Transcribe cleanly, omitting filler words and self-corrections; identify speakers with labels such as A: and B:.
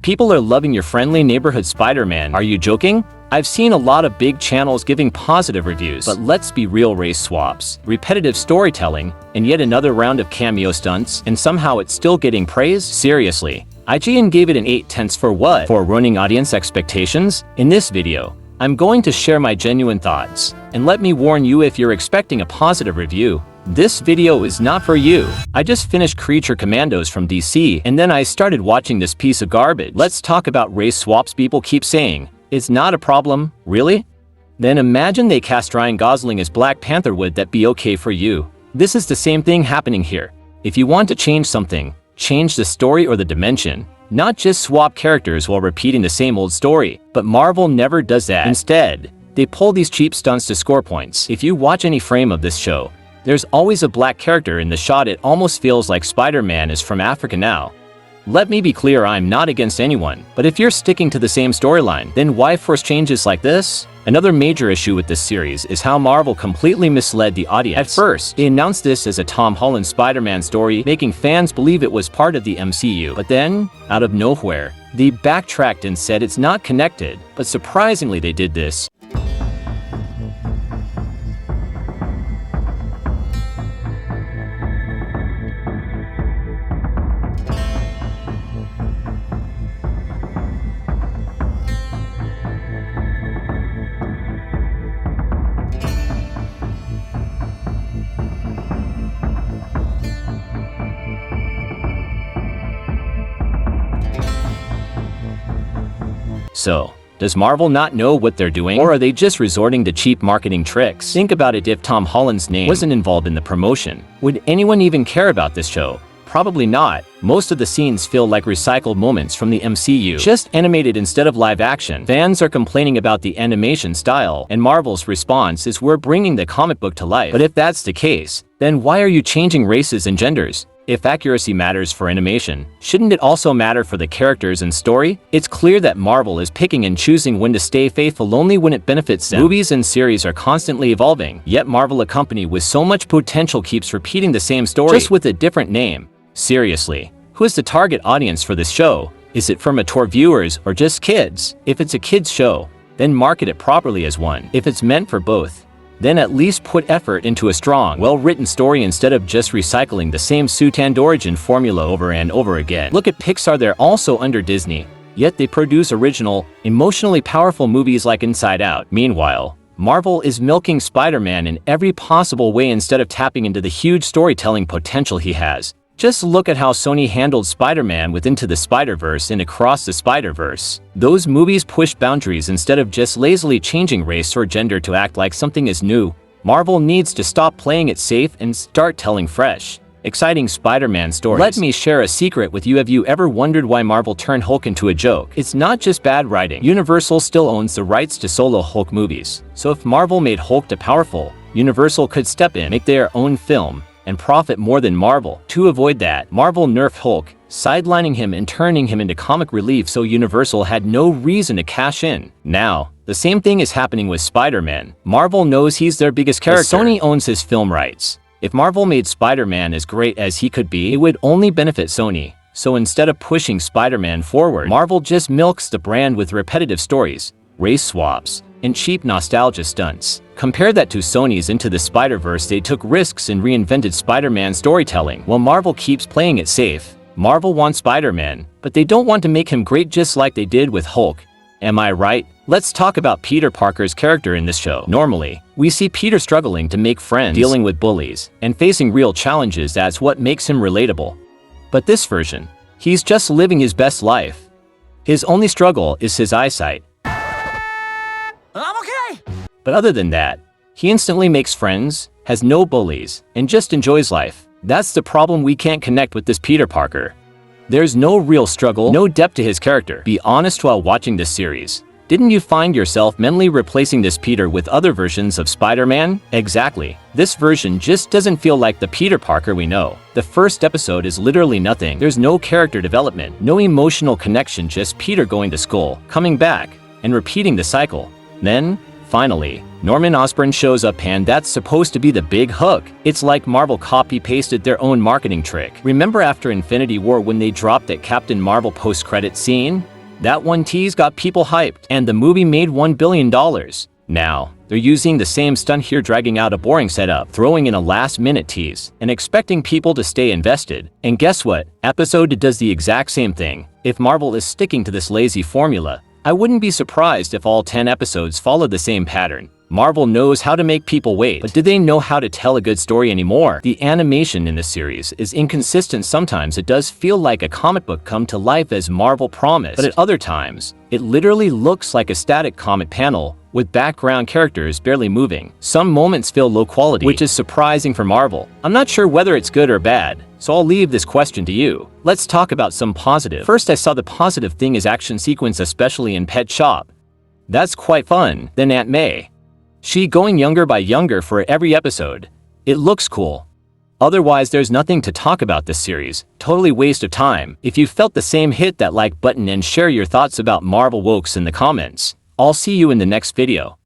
A: People are loving your friendly neighborhood Spider-Man. Are you joking? I've seen a lot of big channels giving positive reviews, but let's be real, race swaps, repetitive storytelling, and yet another round of cameo stunts, and somehow it's still getting praise? Seriously. IGN gave it an 8/10 for what? For ruining audience expectations? In this video, I'm going to share my genuine thoughts, and let me warn you, if you're expecting a positive review, this video is not for you. I just finished Creature Commandos from DC, and then I started watching this piece of garbage. Let's talk about race swaps. People keep saying, it's not a problem, really? Then imagine they cast Ryan Gosling as Black Panther. Would that be okay for you? This is the same thing happening here. If you want to change something, change the story or the dimension, not just swap characters while repeating the same old story. But Marvel never does that. Instead, they pull these cheap stunts to score points. If you watch any frame of this show, there's always a black character in the shot. It almost feels like Spider-Man is from Africa now. Let me be clear, I'm not against anyone, but if you're sticking to the same storyline, then why force changes like this? Another major issue with this series is how Marvel completely misled the audience. At first, they announced this as a Tom Holland Spider-Man story, making fans believe it was part of the MCU. But then, out of nowhere, they backtracked and said it's not connected. But surprisingly, they did this. So, does Marvel not know what they're doing, or are they just resorting to cheap marketing tricks? Think about it. If Tom Holland's name wasn't involved in the promotion, would anyone even care about this show? Probably not. Most of the scenes feel like recycled moments from the MCU, just animated instead of live action. Fans are complaining about the animation style, and Marvel's response is, we're bringing the comic book to life. But if that's the case, then why are you changing races and genders? If accuracy matters for animation, shouldn't it also matter for the characters and story? It's clear that Marvel is picking and choosing when to stay faithful only when it benefits them. Movies and series are constantly evolving, yet Marvel, a company with so much potential, keeps repeating the same story, just with a different name. Seriously, who is the target audience for this show? Is it for mature viewers or just kids? If it's a kids show, then market it properly as one. If it's meant for both, then at least put effort into a strong, well-written story instead of just recycling the same suit and origin formula over and over again. Look at Pixar, they're also under Disney, yet they produce original, emotionally powerful movies like Inside Out. Meanwhile, Marvel is milking Spider-Man in every possible way instead of tapping into the huge storytelling potential he has. Just look at how Sony handled Spider-Man with Into the Spider-Verse and Across the Spider-Verse. Those movies pushed boundaries instead of just lazily changing race or gender to act like something is new. Marvel needs to stop playing it safe and start telling fresh, exciting Spider-Man stories. Let me share a secret with you. Have you ever wondered why Marvel turned Hulk into a joke? It's not just bad writing. Universal still owns the rights to solo Hulk movies. So if Marvel made Hulk too powerful, Universal could step in, make their own film, and profit more than Marvel. To avoid that, Marvel nerfed Hulk, sidelining him and turning him into comic relief, so Universal had no reason to cash in. Now, the same thing is happening with Spider-Man. Marvel knows he's their biggest character. Sony owns his film rights. If Marvel made Spider-Man as great as he could be, it would only benefit Sony. So instead of pushing Spider-Man forward, Marvel just milks the brand with repetitive stories, race swaps, and cheap nostalgia stunts. Compare that to Sony's Into the Spider-Verse. They took risks and reinvented Spider-Man storytelling, while Marvel keeps playing it safe. Marvel wants Spider-Man, but they don't want to make him great, just like they did with Hulk. Am I right? Let's talk about Peter Parker's character in this show. Normally, we see Peter struggling to make friends, dealing with bullies, and facing real challenges. That's what makes him relatable. But this version, he's just living his best life. His only struggle is his eyesight. I'm okay! But other than that, he instantly makes friends, has no bullies, and just enjoys life. That's the problem. We can't connect with this Peter Parker. There's no real struggle, no depth to his character. Be honest, while watching this series, didn't you find yourself mentally replacing this Peter with other versions of Spider-Man? Exactly. This version just doesn't feel like the Peter Parker we know. The first episode is literally nothing. There's no character development, no emotional connection, just Peter going to school, coming back, and repeating the cycle. Then, finally, Norman Osborn shows up, and that's supposed to be the big hook. It's like Marvel copy-pasted their own marketing trick. Remember after Infinity War when they dropped that Captain Marvel post-credit scene? That one tease got people hyped, and the movie made $1 billion. Now, they're using the same stunt here, dragging out a boring setup, throwing in a last-minute tease, and expecting people to stay invested. And guess what? Episode does the exact same thing. If Marvel is sticking to this lazy formula, I wouldn't be surprised if all 10 episodes follow the same pattern. Marvel knows how to make people wait, but do they know how to tell a good story anymore? The animation in this series is inconsistent. Sometimes it does feel like a comic book come to life as Marvel promised, but at other times, it literally looks like a static comic panel with background characters barely moving. Some moments feel low quality, which is surprising for Marvel. I'm not sure whether it's good or bad, so I'll leave this question to you. Let's talk about some positive. First, I saw the positive thing is action sequence, especially in Pet Shop. That's quite fun. Then Aunt May. She going younger by younger for every episode. It looks cool. Otherwise, there's nothing to talk about this series. Totally waste of time. If you felt the same, hit that like button and share your thoughts about Marvel Wokes in the comments. I'll see you in the next video.